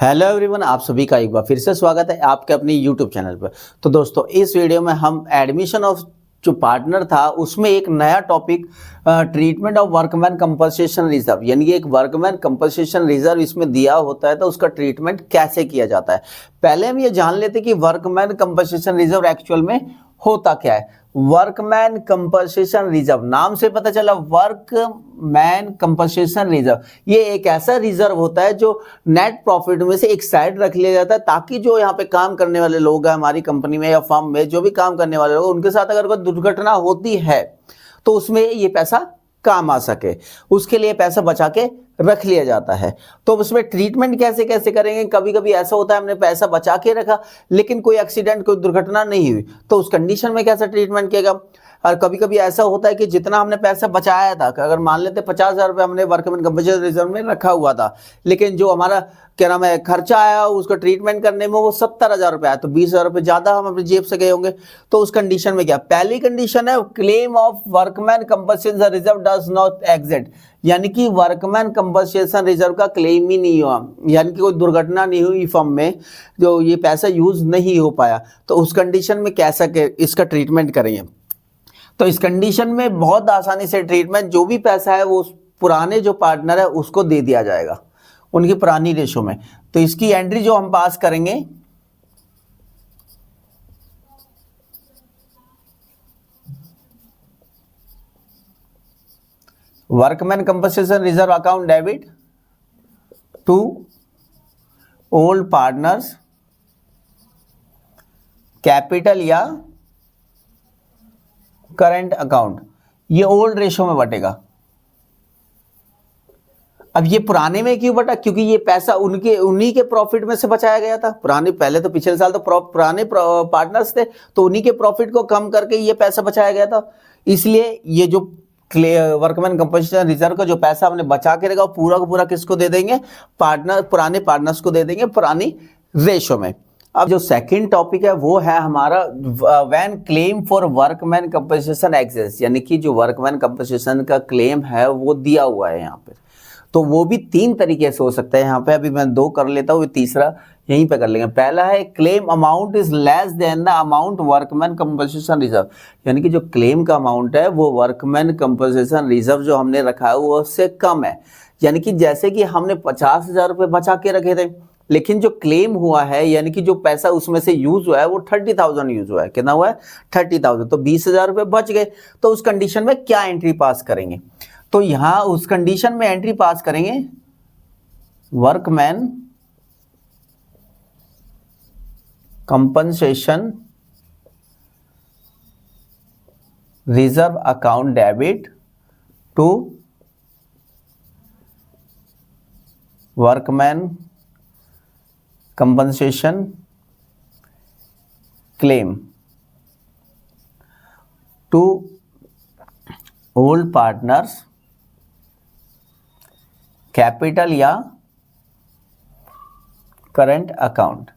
Hello everyone, आप सभी का एक बार फिर से स्वागत है आपके अपनी यूट्यूब चैनल पर। तो दोस्तों, इस वीडियो में हम एडमिशन ऑफ जो पार्टनर था उसमें एक नया topic treatment of workman compensation reserve, यानी कि एक वर्कमैन कंपनसेशन रिजर्व इसमें दिया होता है तो उसका ट्रीटमेंट कैसे किया जाता है। पहले हम ये जान लेते कि वर्कमैन कंपनसेशन रिजर्व एक्चुअल में होता क्या है। वर्कमैन कंपनसेशन रिजर्व नाम से पता चला, वर्कमैन कंपनसेशन रिजर्व ये एक ऐसा रिजर्व होता है जो नेट प्रॉफिट में से एक साइड रख लिया जाता है, ताकि जो यहाँ पे काम करने वाले लोग हैं हमारी कंपनी में या फर्म में, जो भी काम करने वाले लोग, उनके साथ अगर कोई दुर्घटना होती है तो उसमें ये पैसा काम आ सके, उसके लिए पैसा बचा के रख लिया जाता है। तो उसमें ट्रीटमेंट कैसे कैसे करेंगे। कभी कभी ऐसा होता है हमने पैसा बचा के रखा लेकिन कोई एक्सीडेंट, कोई दुर्घटना नहीं हुई, तो उस कंडीशन में कैसा ट्रीटमेंट किएगा। और कभी कभी ऐसा होता है कि जितना हमने पैसा बचाया था, अगर मान लेते 50,000 रुपये हमने वर्कमैन कंपनसेशन रिजर्व में रखा हुआ था, लेकिन जो हमारा क्या नाम है खर्चा आया उसको ट्रीटमेंट करने में वो 70,000 रुपये आया, तो 20,000 रुपये ज़्यादा हम अपनी जेब से गए होंगे। तो उस कंडीशन में क्या, पहली कंडीशन है claim of workman compensation reserve does not exist, यानी कि वर्कमैन कंपनसेशन रिजर्व का क्लेम ही नहीं हुआ, यानी कि कोई दुर्घटना नहीं हुई फर्म में, जो ये पैसा यूज नहीं हो पाया, तो उस कंडीशन में कैसा इसका ट्रीटमेंट करेंगे। तो इस कंडीशन में बहुत आसानी से ट्रीटमेंट, जो भी पैसा है वो पुराने जो पार्टनर है उसको दे दिया जाएगा उनकी पुरानी रेशो में। तो इसकी एंट्री जो हम पास करेंगे, workman compensation reserve account debit to old partners capital या करंट अकाउंट, ये ओल्ड रेशो में बटेगा। अब ये पुराने में क्यों बटा, क्योंकि ये पैसा उन्हीं के प्रॉफिट में से बचाया गया था। पुराने पहले तो पिछले साल तो पुराने पार्टनर्स थे, तो उन्हीं के प्रॉफिट को कम करके ये पैसा बचाया गया था। इसलिए ये जो वर्कमैन कंपनसेशन रिजर्व का जो पैसा हमने बचा के रखा पूरा का पूरा किसको दे देंगे, पुराने पार्टनर्स को दे देंगे पुरानी रेशो में। अब जो सेकंड टॉपिक है वो है हमारा when claim for workman compensation exist, यानी कि जो वर्कमैन कंपनसेशन का क्लेम है वो दिया हुआ है यहाँ पे। तो वो भी 3 तरीके से हो सकता है यहाँ पे, अभी मैं 2 कर लेता हूँ, तीसरा यहीं पे कर लेंगे। पहला है claim amount is less than the amount workman compensation reserve, यानी कि जो क्लेम का अमाउंट है वो वर्कमैन कंपनसेशन रिजर्व जो हमने रखा है वो उससे कम है। यानी कि जैसे कि हमने 50,000 रुपये बचा के रखे थे, लेकिन जो क्लेम हुआ है यानी कि जो पैसा उसमें से यूज हुआ है वो 30,000 यूज हुआ है। कितना हुआ है, 30,000, तो 20,000 रुपये बच गए। तो उस कंडीशन में क्या एंट्री पास करेंगे, तो यहां उस कंडीशन में एंट्री पास करेंगे workman compensation reserve account debit to workman compensation claim to old partners capital या करंट अकाउंट।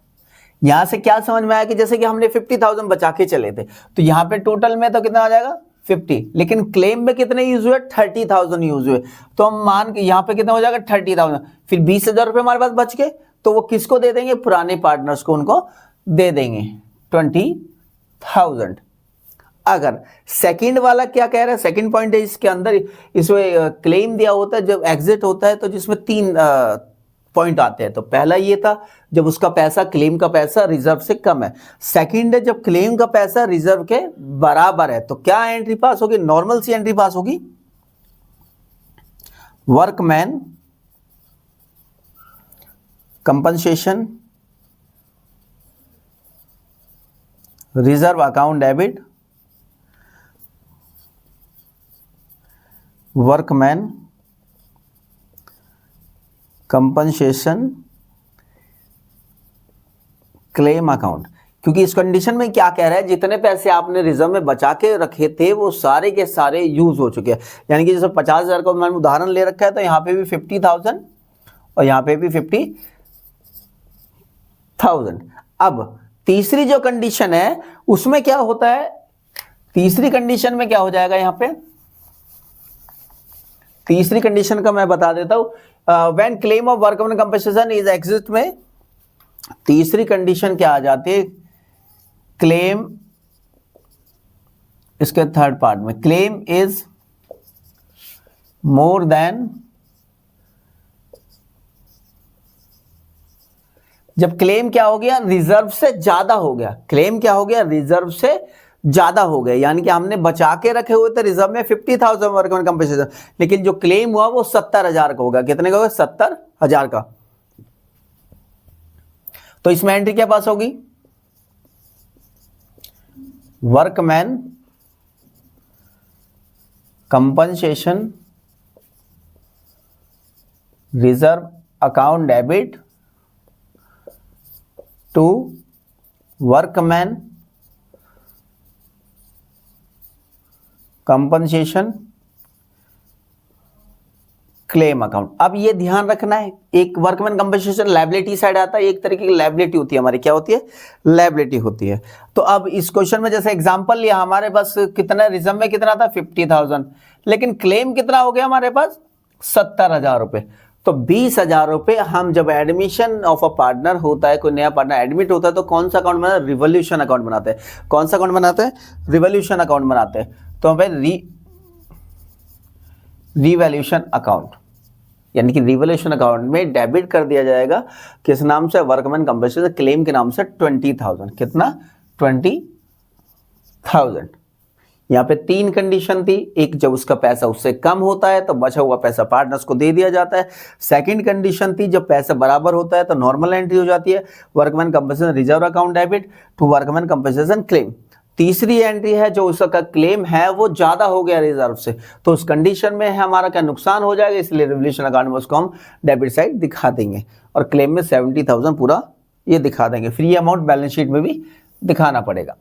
यहां से क्या समझ में आया कि जैसे कि हमने 50,000 बचा के चले थे, तो यहां पे टोटल में तो कितना आ जाएगा 50, लेकिन क्लेम में कितने यूज हुए, 30,000 यूज हुए। तो हम मान के यहां पे कितना हो जाएगा 30,000, फिर 20,000 रुपये हमारे पास बच गए, तो वो किसको दे देंगे, पुराने पार्टनर्स को, उनको दे देंगे 20,000। अगर सेकंड वाला क्या कह रहा है, सेकंड पॉइंट है इसके अंदर, इसमें क्लेम दिया होता है जब एग्जिट होता है, तो जिसमें 3 पॉइंट आते हैं। तो पहला ये था जब उसका पैसा, क्लेम का पैसा रिजर्व से कम है। सेकंड है जब क्लेम का पैसा रिजर्व के बराबर है, तो क्या एंट्री पास होगी, नॉर्मल सी एंट्री पास होगी, workman compensation reserve account debit workman compensation claim account. क्योंकि इस कंडीशन में क्या कह रहा है, जितने पैसे आपने रिजर्व में बचा के रखे थे वो सारे के सारे यूज हो चुके हैं। यानी कि जैसे 50,000 का मैंने उदाहरण ले रखा है, तो यहाँ पे भी 50,000 और यहाँ पे भी 50,000। अब तीसरी जो कंडीशन है उसमें क्या होता है, तीसरी कंडीशन में क्या हो जाएगा, यहाँ पे तीसरी कंडीशन का मैं बता देता हूं। When claim of workman compensation is exist में तीसरी कंडीशन क्या आ जाती है, क्लेम, इसके थर्ड पार्ट में, क्लेम इज मोर देन, जब क्लेम क्या हो गया, रिजर्व से ज्यादा हो गया, क्लेम क्या हो गया, रिजर्व से ज्यादा हो गया, यानी कि हमने बचा के रखे हुए थे रिजर्व में 50,000 वर्कमैन कंपनसेशन, लेकिन जो क्लेम हुआ वो 70,000 का होगा। कितने का होगा, 70,000 का। तो इसमें एंट्री क्या पास होगी, workman compensation reserve account debit to workman compensation claim account. अब ये ध्यान रखना है, एक वर्कमैन कंपनसेशन लायबिलिटी साइड आता है, एक तरीके की लायबिलिटी होती है हमारी, क्या होती है, लायबिलिटी होती है। तो अब इस क्वेश्चन में जैसे एग्जांपल लिया, हमारे पास कितना रिजर्व में कितना था 50,000, लेकिन क्लेम कितना हो गया हमारे पास 70,000 रुपए। तो 20,000 रुपए हम जब एडमिशन ऑफ अ पार्टनर होता है, कोई नया पार्टनर एडमिट होता है, तो कौन सा अकाउंट बनाते हैं, रिवोल्यूशन अकाउंट बनाते हैं। कौन सा अकाउंट बनाते हैं, रिवोल्यूशन अकाउंट बनाते हैं। तो भाई रिवैल्यूएशन अकाउंट, यानी कि रिवोल्यूशन अकाउंट में डेबिट कर दिया जाएगा किस नाम से, वर्कमैन कंपनसेशन क्लेम के नाम से 20,000, कितना 20,000। यहाँ पे 3 कंडीशन थी, एक जब उसका पैसा उससे कम होता है तो बचा हुआ पैसा पार्टनर्स को दे दिया जाता है। सेकंड कंडीशन थी जब पैसा बराबर होता है तो नॉर्मल एंट्री हो जाती है, workman compensation reserve account debit to workman compensation claim. तीसरी एंट्री है जो उसका क्लेम है वो ज्यादा हो गया रिजर्व से, तो उस कंडीशन में हमारा क्या नुकसान हो जाएगा, इसलिए रिवोल्यूशन अकाउंट में उसको हम डेबिट साइड दिखा देंगे और क्लेम में 70,000 पूरा ये दिखा देंगे। फिर ये अमाउंट बैलेंस शीट में भी दिखाना पड़ेगा।